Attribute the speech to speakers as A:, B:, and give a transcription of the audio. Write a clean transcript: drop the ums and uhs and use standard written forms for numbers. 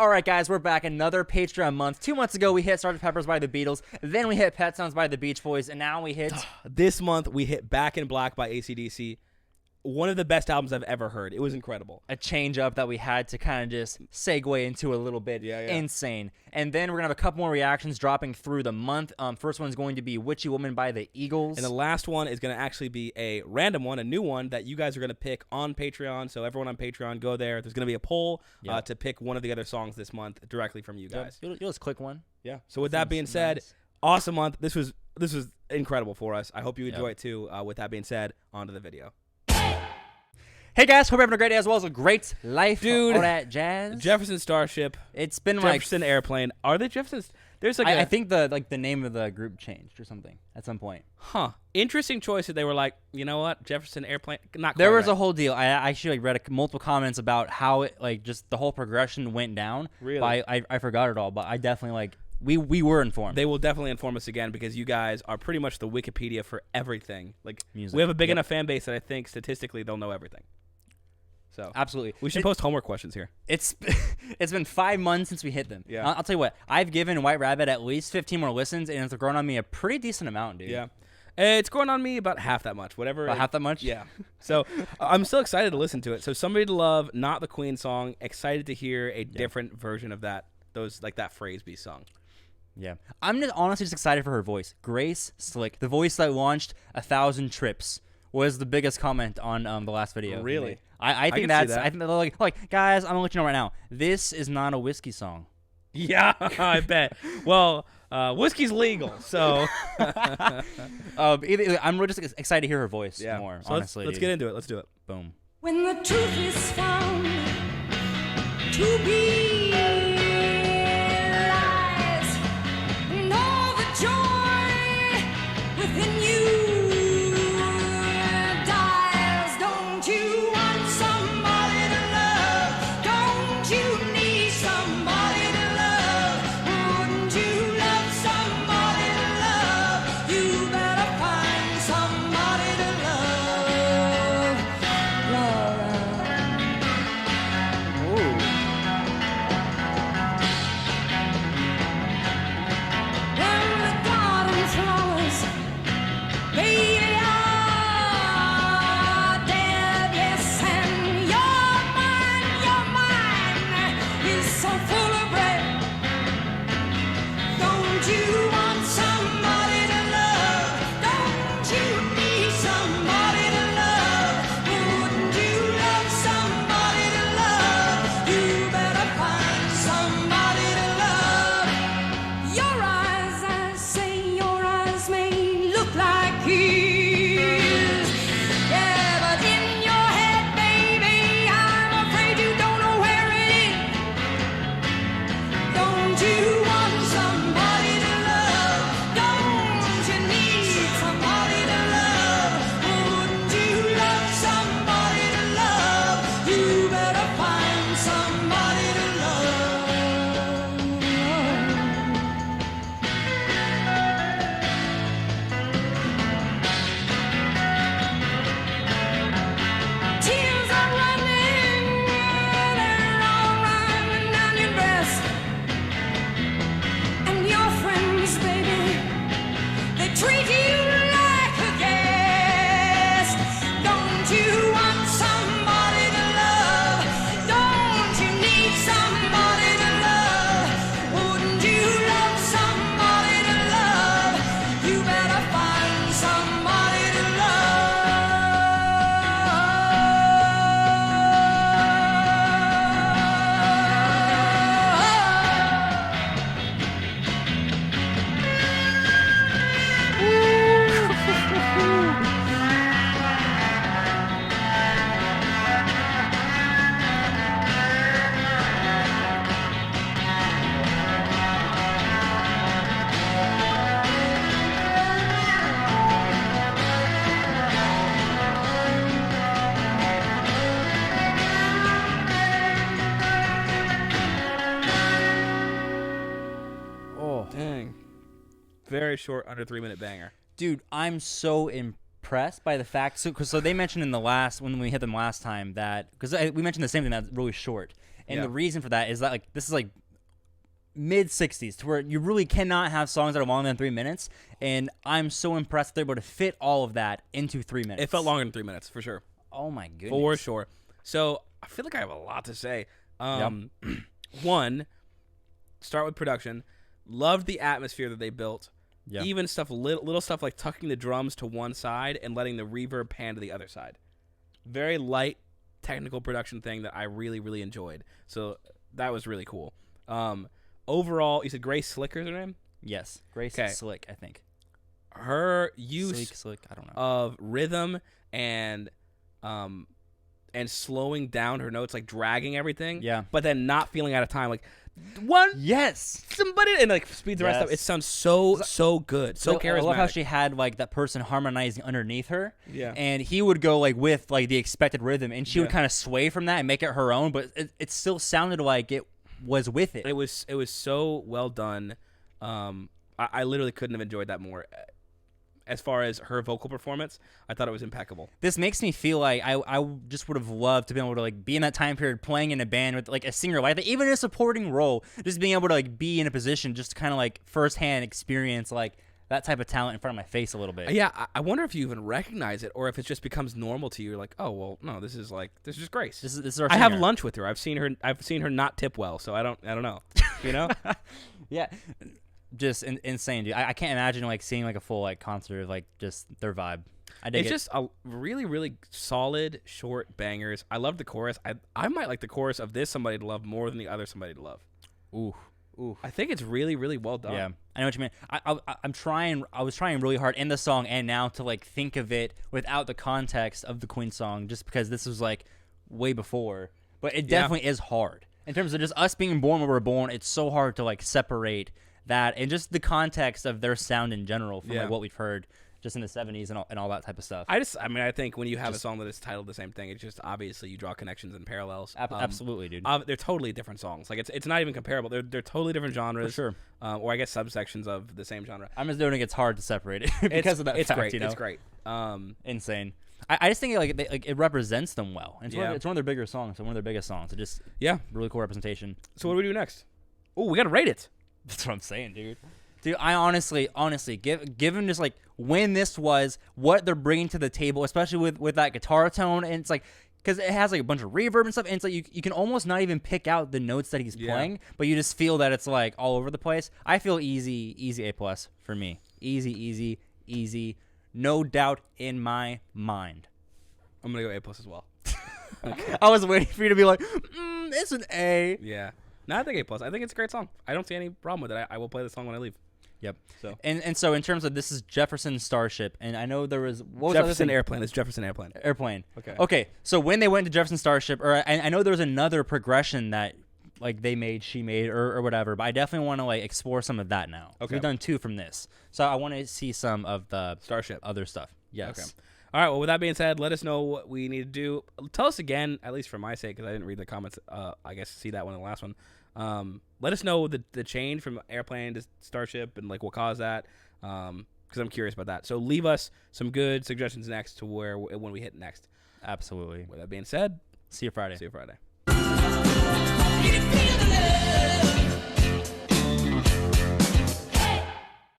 A: All right, guys, we're back. Another Patreon month. 2 months ago, we hit Sgt. Pepper's by the Beatles. Then we hit Pet Sounds by the Beach Boys. And now we hit...
B: This month, we hit Back in Black by AC/DC. One of the best albums I've ever heard. It was incredible.
A: A change up that we had to kind of just segue into a little bit.
B: Yeah.
A: Insane. And then we're going to have a couple more reactions dropping through the month. First one's going to be Witchy Woman by the Eagles.
B: And the last one is going to actually be a random one, a new one that you guys are going to pick on Patreon. So everyone on Patreon, go there. There's going to be a poll to pick one of the other songs this month directly from you guys.
A: You'll just click one.
B: Yeah. So with that being said, awesome month. This was incredible for us. I hope you enjoy it too. With that being said, on to the video.
A: Hey guys, hope you're having a great day as well as a great life.
B: Dude,
A: all that jazz.
B: Jefferson Starship.
A: It's been
B: Jefferson Airplane. Are they Jeffersons? There's like
A: I think the name of the group changed or something at some point.
B: Interesting choice that they were like, you know what, Jefferson Airplane. Not.
A: There was
B: right.
A: a whole deal. I actually read multiple comments about how it just the whole progression went down.
B: Really?
A: But I forgot it all. But I definitely we were informed.
B: They will definitely inform us again because you guys are pretty much the Wikipedia for everything. Like
A: music.
B: We have a big enough fan base that I think statistically they'll know everything. So
A: absolutely,
B: we should post homework questions here.
A: It's been 5 months since we hit them.
B: Yeah,
A: I'll tell you what. I've given White Rabbit at least 15 more listens, and it's grown on me a pretty decent amount, dude.
B: Yeah, it's grown on me about half that much. Whatever.
A: About half that much.
B: Yeah. So I'm so excited to listen to it. So Somebody to Love, not the Queen song. Excited to hear a different version of that. That phrase be sung.
A: Yeah, I'm honestly just excited for her voice. Grace Slick, the voice that launched 1,000 trips, was the biggest comment on the last video.
B: Really?
A: I think that's. I think they're like guys. I'm gonna let you know right now. This is not a whiskey song.
B: Yeah, I bet. Well, whiskey's legal, so.
A: I'm really just excited to hear her voice more.
B: So
A: honestly,
B: let's get into it. Let's do it.
A: Boom.
C: When the truth is found to be lies, and all the joy within you dies. Don't you want somebody to love? Don't you need somebody to love? Wouldn't you love somebody to love? You better find somebody to love. When the garden flowers, they are dead, yes, and your mind is so full of red. Don't you want somebody to love? Don't you need somebody to love? Wouldn't you love somebody to love? You better find somebody to love. Your eyes, I say, your eyes may look like his. Yeah, but in your head, baby, I'm afraid you don't know where it is. Don't you want somebody to love? Don't you need somebody to love? Wouldn't you love somebody to love? You better find somebody to love. Tears are running, they're all running down your breast. And your friends, baby, they treat you like a guest. Don't you want somebody to love? Don't you need somebody to love? Wouldn't you love somebody to love? You better find somebody to
A: Oh,
B: Dang. Very short, under 3 minute banger.
A: dude, I'm so impressed by the fact. So they mentioned in the last when we hit them last time that because we mentioned the same thing that's really short, And
B: Yeah.
A: the reason for that is that like this is like mid 60s to where you really cannot have songs that are longer than 3 minutes. And I'm so impressed they're able to fit all of that into 3 minutes.
B: It felt longer than 3 minutes for sure.
A: Oh my goodness.
B: For sure. So I feel like I have a lot to say. One, start with production. Loved the atmosphere that they built.
A: Yeah.
B: Even stuff, little stuff like tucking the drums to one side and letting the reverb pan to the other side. Very light technical production thing that I really, really enjoyed. So that was really cool. Overall, you said Grace Slick is her name?
A: Yes. Grace
B: Okay.
A: Slick, I think.
B: Her use
A: Slick, I don't know.
B: of rhythm and slowing down her notes, like dragging everything.
A: Yeah.
B: But then not feeling out of time. Like, one,
A: Yes.
B: somebody, and like speeds the rest up.
A: Yes.
B: It sounds so good. So charismatic.
A: I love how she had like that person harmonizing underneath her.
B: Yeah.
A: And he would go like with like the expected rhythm, and she would
B: Yeah.
A: kind of sway from that and make it her own, but it still sounded like it was with it.
B: It was so well done. I literally couldn't have enjoyed that more. As far as her vocal performance, I thought it was impeccable.
A: This makes me feel like I just would have loved to be able to like be in that time period playing in a band with like a singer like that, even in a supporting role, just being able to like be in a position just to kind of like firsthand experience like that type of talent in front of my face a little bit.
B: Yeah, I wonder if you even recognize it or if it just becomes normal to you. You're like, oh well, no, this is just Grace.
A: This is our
B: I have
A: singer.
B: lunch with her. I've seen her not tip well, so I don't know. You know?
A: Yeah. Just insane, dude. I can't imagine like seeing like a full like concert of like just their vibe. I dig
B: It's
A: it.
B: just a really, really solid, short bangers. I love the chorus. I might like the chorus of this Somebody to Love more than the other Somebody to Love.
A: Ooh.
B: I think it's really, really well done.
A: Yeah, I know what you mean. I'm trying. I was trying really hard in the song and now to like think of it without the context of the Queen song, just because this was like way before. But it definitely is hard in terms of just us being born when we're born. It's so hard to like separate that and just the context of their sound in general from like what we've heard just in the 70s and all that type of stuff.
B: I think when you have a song that is titled the same thing, it's just obviously you draw connections and parallels.
A: Absolutely, dude.
B: They're totally different songs. Like it's not even comparable. They're totally different genres.
A: For sure.
B: Or I guess subsections of the same genre.
A: I'm just doing it's hard to separate it because of that
B: It's
A: fact,
B: great.
A: you know?
B: It's great.
A: Insane. I just think like it represents them well. It's
B: Yeah.
A: one of their bigger songs, one of their biggest songs. It just really cool representation.
B: So what do we do next? Oh, we gotta rate it.
A: That's what I'm saying, dude. Dude, I honestly, given just like when this was, what they're bringing to the table, especially with that guitar tone, and it's like, because it has like a bunch of reverb and stuff, and it's like you can almost not even pick out the notes that he's playing, but you just feel that it's like all over the place. I feel easy A+ for me. Easy, no doubt in my mind.
B: I'm gonna go A+ as well.
A: I was waiting for you to be like, it's an A.
B: Yeah. No, I think A+. I think it's a great song. I don't see any problem with it. I will play the song when I leave.
A: Yep.
B: So
A: and so in terms of this is Jefferson Starship, and I know there was what was the other
B: Jefferson
A: thing?
B: Airplane. It's Jefferson Airplane.
A: Airplane.
B: Okay.
A: So when they went to Jefferson Starship, or I know there was another progression that like she made, or whatever, but I definitely want to like explore some of that now.
B: Okay.
A: We've done 2 from this, so I want to see some of the
B: Starship.
A: other stuff. Yes.
B: Okay. All right. Well, with that being said, let us know what we need to do. Tell us again, at least for my sake, because I didn't read the comments. I guess see that one in the last one. Let us know the change from Airplane to Starship and like what caused that. Because I'm curious about that. So leave us some good suggestions next to when we hit next.
A: Absolutely.
B: With that being said,
A: See you Friday.
B: see you Friday.
C: You feel the love.